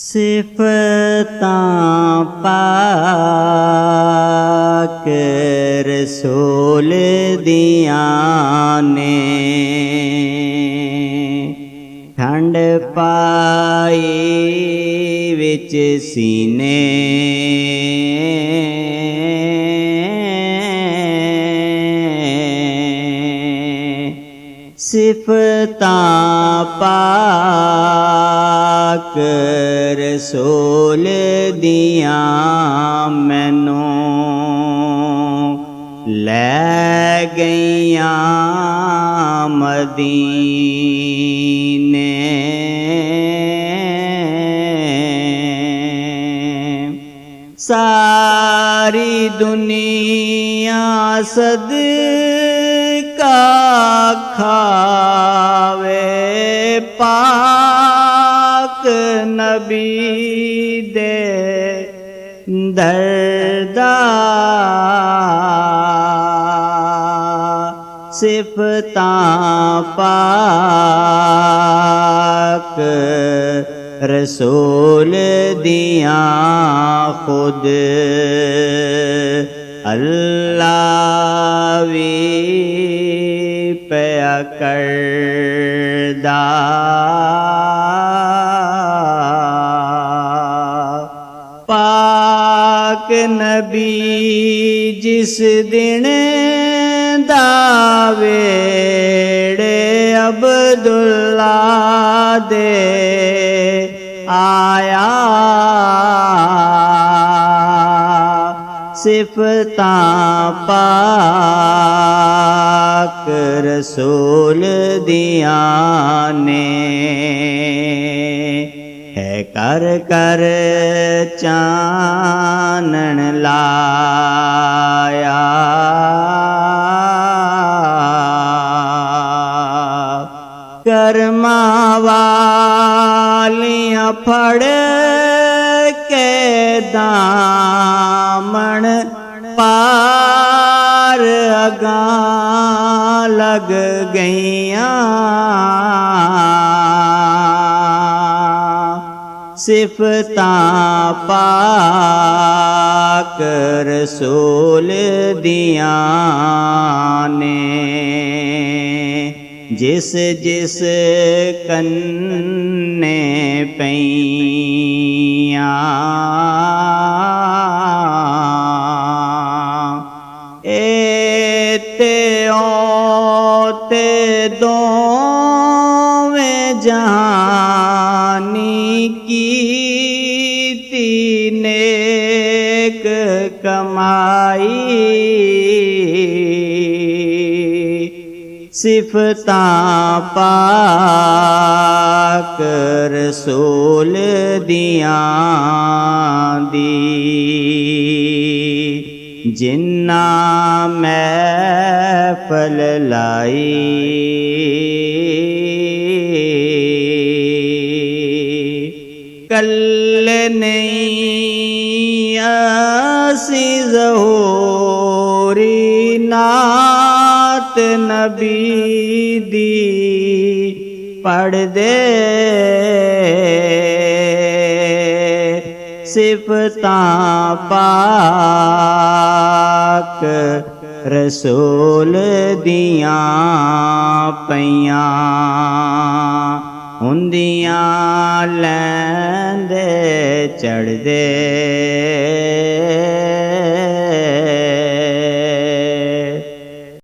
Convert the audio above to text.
सिफतां पाक रसूल दियां ने ठंड पाई विच सीने सिफतां पाक रसूल दियां मैनू लै गईयां मदीने सारी दुनिया सदका खावे पाक नबी दे दरदा सिफतां पाक रसूल दियां खुद अल्लाह भी पया करदा पाक नबी जिस दिन दावेड़े अब्दुल्ला दे आया सिफतां पाक रसूल दियां ने है कर कर चानन लाया कर्मा वालियां फड़ के दामन पार अगां लग गईयां सिफतां पाक रसूल दियां ने जिस जिस कन्ने पईयां एते ओते दोवें जहानी कीती नेक कमाई सिफतां पाक रसूल दियां दी जिन्ना महफल लाई कल्ले नहीं असी ज़हूरी नात नबी दी पढ़ दे सिफतां पाक रसूल दियां पईयां हुंदियां लैंदे चढ़दे